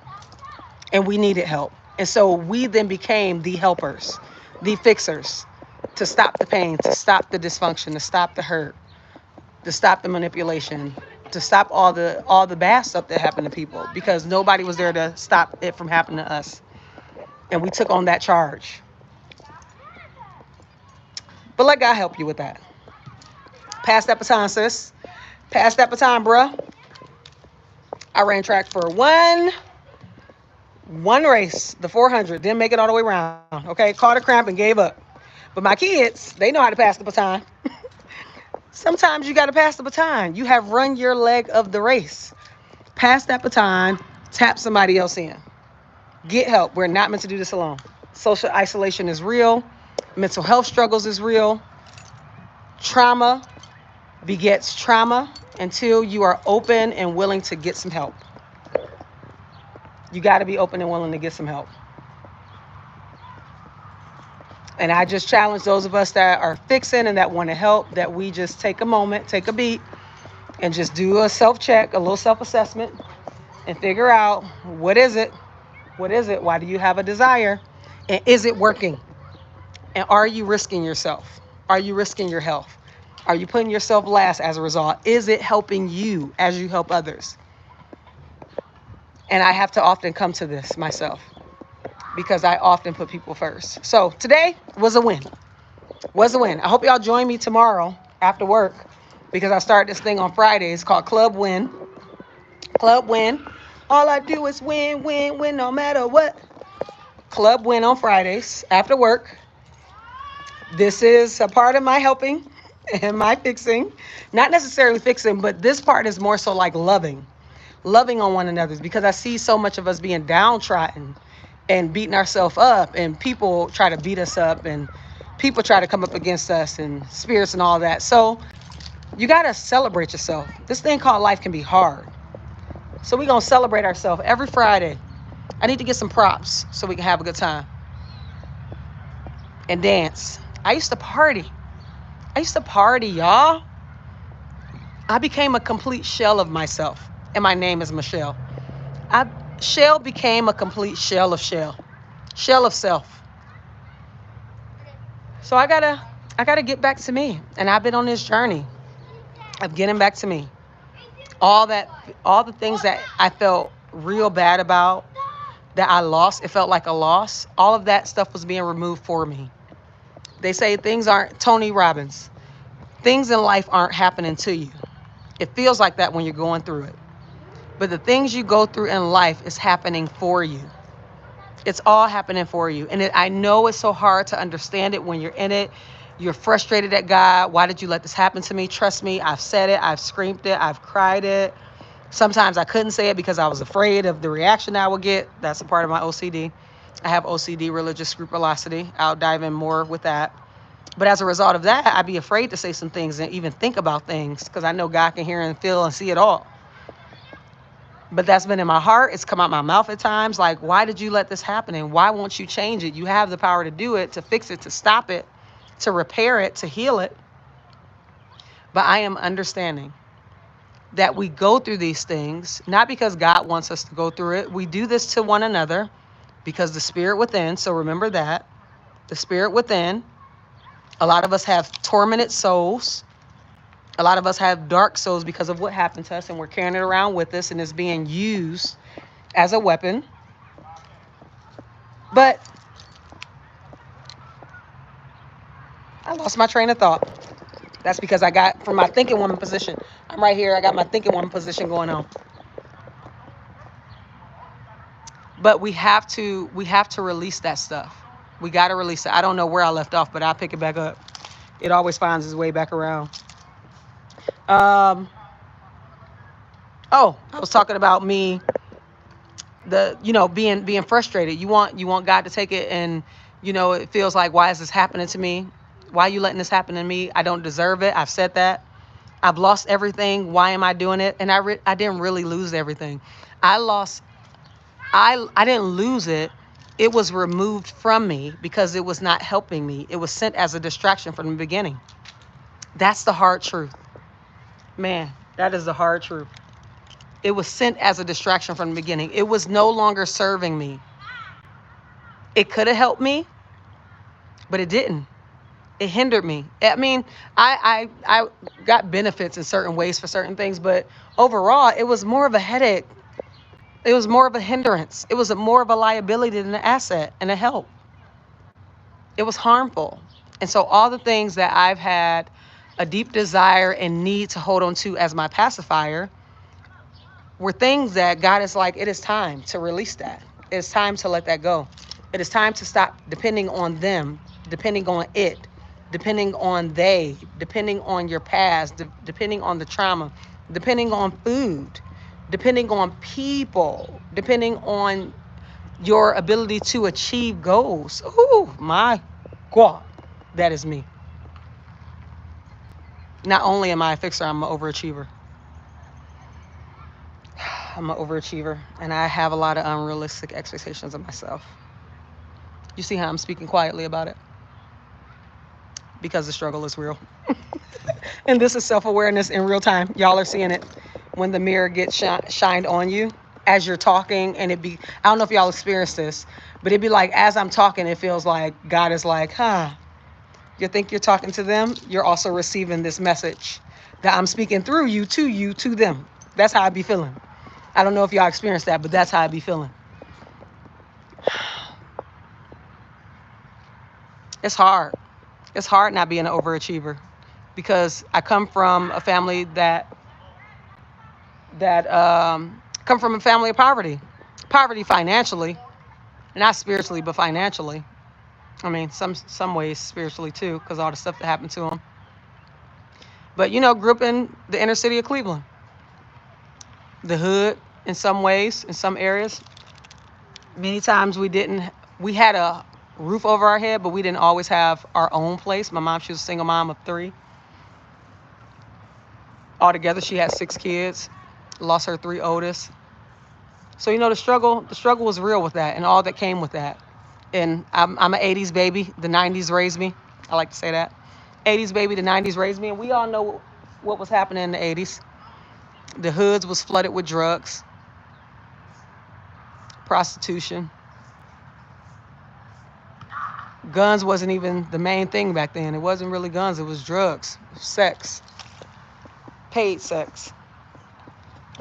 A: and we needed help. And so we then became the helpers, the fixers, to stop the pain, to stop the dysfunction, to stop the hurt, to stop the manipulation, to stop all the bad stuff that happened to people, because nobody was there to stop it from happening to us. And we took on that charge. But let God help you with that. Pass that baton, sis. Pass that baton, bruh. I ran track for one race, the 400. Didn't make it all the way around. Okay, caught a cramp and gave up. But my kids, they know how to pass the baton. Sometimes you got to pass the baton. You have run your leg of the race. Pass that baton. Tap somebody else in. Get help. We're not meant to do this alone. Social isolation is real. Mental health struggles is real. Trauma begets trauma until you are open and willing to get some help. You got to be open and willing to get some help. And I just challenge those of us that are fixing and that want to help, that we just take a moment, take a beat, and just do a self-check, a little self-assessment, and figure out, what is it? What is it? Why do you have a desire? And is it working? And are you risking yourself? Are you risking your health? Are you putting yourself last as a result? Is it helping you as you help others? And I have to often come to this myself because I often put people first. So today was a win. Was a win. I hope y'all join me tomorrow after work, because I start this thing on Fridays called Club Win. Club Win. All I do is win, win, win, no matter what. Club Win on Fridays after work. This is a part of my helping and my fixing. Not necessarily fixing, but this part is more so like loving. loving on one another, because I see so much of us being downtrodden and beating ourselves up, and people try to beat us up, and people try to come up against us, and spirits and all that. So you got to celebrate yourself. This thing called life can be hard. So we're going to celebrate ourselves every Friday. I need to get some props so we can have a good time and dance. I used to party. Y'all. I became a complete shell of myself, and my name is Michelle. Shell became a complete shell of self. So I gotta get back to me, and I've been on this journey of getting back to me. All the things that I felt real bad about, that I lost, it felt like a loss. All of that stuff was being removed for me. They say things aren't, Tony Robbins, things in life aren't happening to you. It feels like that when you're going through it. But the things you go through in life is happening for you. It's all happening for you. And I know it's so hard to understand it when you're in it. You're frustrated at God. Why did you let this happen to me? Trust me, I've said it. I've screamed it. I've cried it. Sometimes I couldn't say it because I was afraid of the reaction I would get. That's a part of my OCD. I have OCD, religious scrupulosity. I'll dive in more with that. But as a result of that, I'd be afraid to say some things and even think about things, because I know God can hear and feel and see it all. But that's been in my heart. It's come out my mouth at times. Like, why did you let this happen? And why won't you change it? You have the power to do it, to fix it, to stop it, to repair it, to heal it. But I am understanding that we go through these things, not because God wants us to go through it. We do this to one another because the spirit within, so remember that, the spirit within, a lot of us have tormented souls. A lot of us have dark souls because of what happened to us, and we're carrying it around with us, and it's being used as a weapon. But I lost my train of thought. That's because I got from my thinking woman position. I'm right here. I got my thinking woman position going on. But we have to release that stuff. We got to release it. I don't know where I left off, but I'll pick it back up. It always finds its way back around. Oh, I was talking about me, being frustrated. You want God to take it, and it feels like, why is this happening to me? Why are you letting this happen to me? I don't deserve it. I've said that. I've lost everything. Why am I doing it? And I didn't really lose everything. I didn't lose it. It was removed from me because it was not helping me. It was sent as a distraction from the beginning. That's the hard truth. Man, that is the hard truth. It was sent as a distraction from the beginning. It was no longer serving me. It could have helped me, but it didn't. It hindered me. I mean, I got benefits in certain ways for certain things, but overall, it was more of a headache. It was more of a hindrance. It was more of a liability than an asset and a help. It was harmful. And so all the things that I've had a deep desire and need to hold on to as my pacifier were things that God is like, it is time to release that. It is time to let that go. It is time to stop depending on them, depending on it, depending on they, depending on your past, depending on the trauma, depending on food, depending on people, depending on your ability to achieve goals. Oh my God, that is me. Not only am I a fixer, I'm an overachiever. I'm an overachiever, and I have a lot of unrealistic expectations of myself. You see how I'm speaking quietly about it? Because the struggle is real. And this is self-awareness in real time. Y'all are seeing it when the mirror gets shined on you as you're talking, and I don't know if y'all experience this, but it'd be like, as I'm talking, it feels like God is like, you think you're talking to them? You're also receiving this message that I'm speaking through you, to them. That's how I be feeling. I don't know if y'all experience that, but that's how I be feeling. It's hard. It's hard not being an overachiever, because I come from a family that come from a family of poverty financially, not spiritually, but financially. I mean, some ways spiritually too, because all the stuff that happened to them. But grew up in the inner city of Cleveland, the hood. in some ways, in some areas. Many times we had a roof over our head, but we didn't always have our own place. My mom, she was a single mom of 3. Altogether, she had 6 kids, lost her 3 oldest. So, the struggle was real with that and all that came with that. And I'm an 80s baby. The 90s raised me. I like to say that. 80s baby, the 90s raised me. And we all know what was happening in the 80s. The hoods was flooded with drugs, prostitution. Guns wasn't even the main thing back then. It wasn't really guns. It was drugs, sex, paid sex.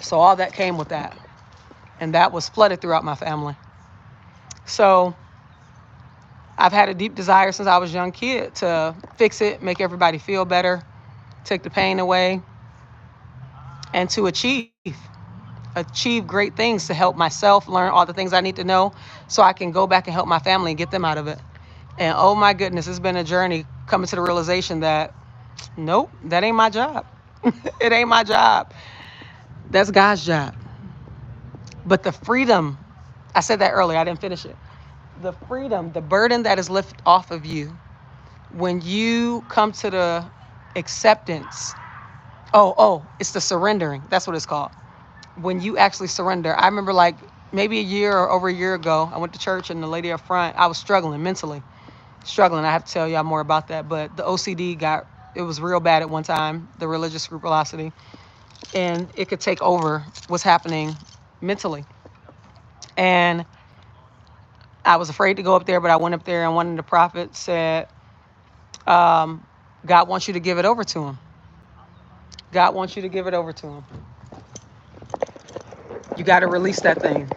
A: So all that came with that. And that was flooded throughout my family. So I've had a deep desire since I was a young kid to fix it, make everybody feel better, take the pain away, and to achieve great things to help myself learn all the things I need to know so I can go back and help my family and get them out of it. And oh my goodness, it's been a journey coming to the realization that nope, that ain't my job. It ain't my job. That's God's job. But the freedom, I said that earlier, I didn't finish it. The freedom, the burden that is lifted off of you when you come to the acceptance. It's the surrendering. That's what it's called. When you actually surrender. I remember like maybe a year or over a year ago, I went to church and the lady up front, I was struggling mentally. Struggling. I have to tell y'all more about that. But the OCD it was real bad at one time, the religious scrupulosity. And it could take over what's happening mentally. And I was afraid to go up there, but I went up there and one of the prophets said, God wants you to give it over to him. God wants you to give it over to him. You got to release that thing.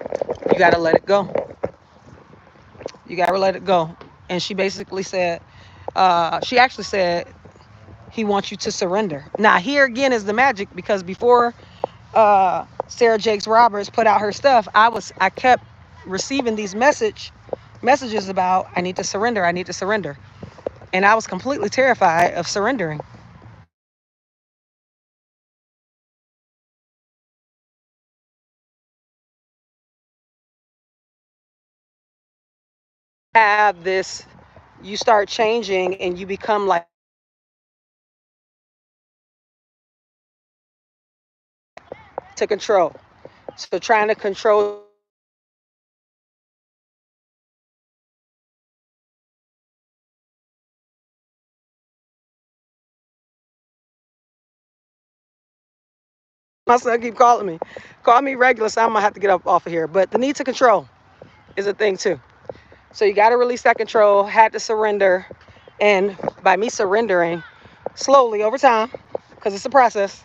A: You got to let it go. You got to let it go. And she basically said, she actually said, he wants you to surrender. Now, here again is the magic, because before Sarah Jakes Roberts put out her stuff, I kept receiving these messages about, I need to surrender. I need to surrender. And I was completely terrified of surrendering. Have this, you start changing and you become like to control. So trying to control my son keep calling me. Call me regular, so I'm gonna have to get up off of here. But the need to control is a thing too. So you gotta release that control, had to surrender. And by me surrendering slowly over time, because it's a process,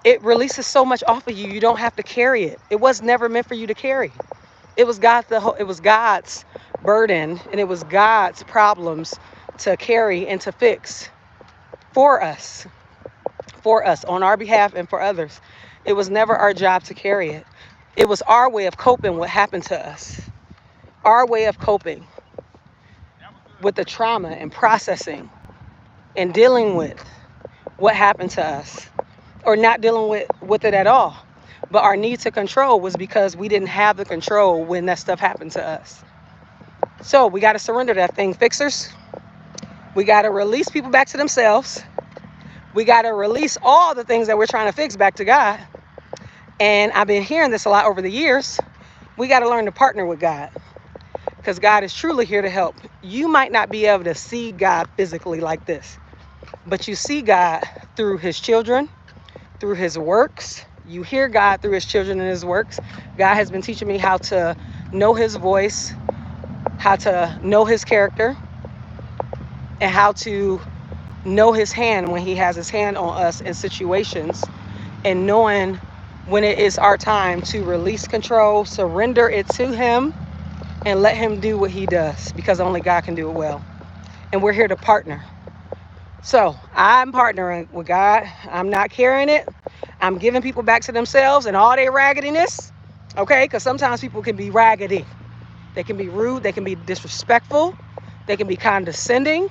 A: it releases so much off of you, you don't have to carry it. It was never meant for you to carry. It was God's burden, and it was God's problems to carry and to fix for us, on our behalf and for others. It was never our job to carry it. It was our way of coping what happened to us, our way of coping with the trauma and processing and dealing with what happened to us, or not dealing with it at all. But our need to control was because we didn't have the control when that stuff happened to us. So we got to surrender that thing, fixers. We got to release people back to themselves. We got to release all the things that we're trying to fix back to God. And I've been hearing this a lot over the years. We got to learn to partner with God, because God is truly here to help. You might not be able to see God physically like this, but you see God through his children, through his works. You hear God through his children and his works. God has been teaching me how to know his voice, how to know his character, and how to know his hand when he has his hand on us in situations, and knowing when it is our time to release control, surrender it to him, and let him do what he does, because only God can do it well. And we're here to partner. So I'm partnering with God. I'm not carrying it. I'm giving people back to themselves and all their raggediness. Okay? Because sometimes people can be raggedy. They can be rude. They can be disrespectful. They can be condescending.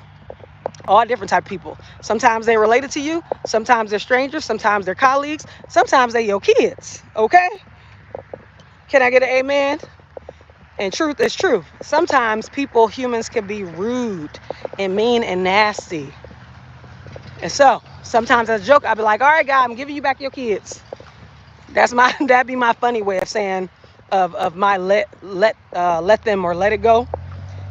A: All different type of people. Sometimes they're related to you. Sometimes they're strangers. Sometimes they're colleagues. Sometimes they're your kids. Okay? Can I get an amen? And truth is truth. Sometimes humans can be rude and mean and nasty. And so sometimes as a joke, I'll be like, all right, God, I'm giving you back your kids. That'd be my funny way of saying of my let them or let it go.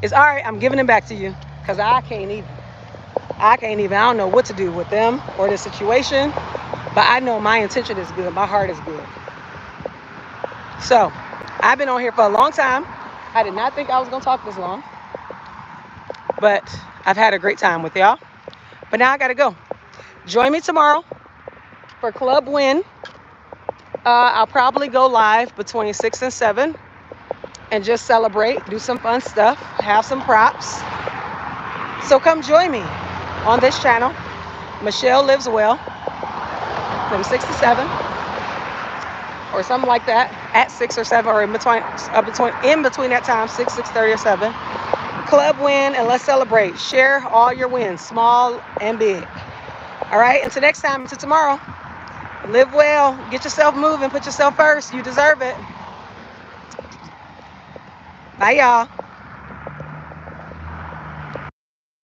A: It's all right, I'm giving them back to you. Because I can't even. I don't know what to do with them or the situation. But I know my intention is good. My heart is good. So I've been on here for a long time. I did not think I was going to talk this long. But I've had a great time with y'all. But now I got to go. Join me tomorrow for Club Win. I'll probably go live between 6 and 7 and just celebrate, do some fun stuff, have some props. So come join me on this channel, Michelle Lives Well, from 6 to 7 or something like that, at 6 or 7 or in between that time, 6, 6:30 or 7. Club Win, and let's celebrate. Share all your wins, small and big. All right, until next time, until tomorrow. Live well, get yourself moving, put yourself first. You deserve it. Bye, y'all.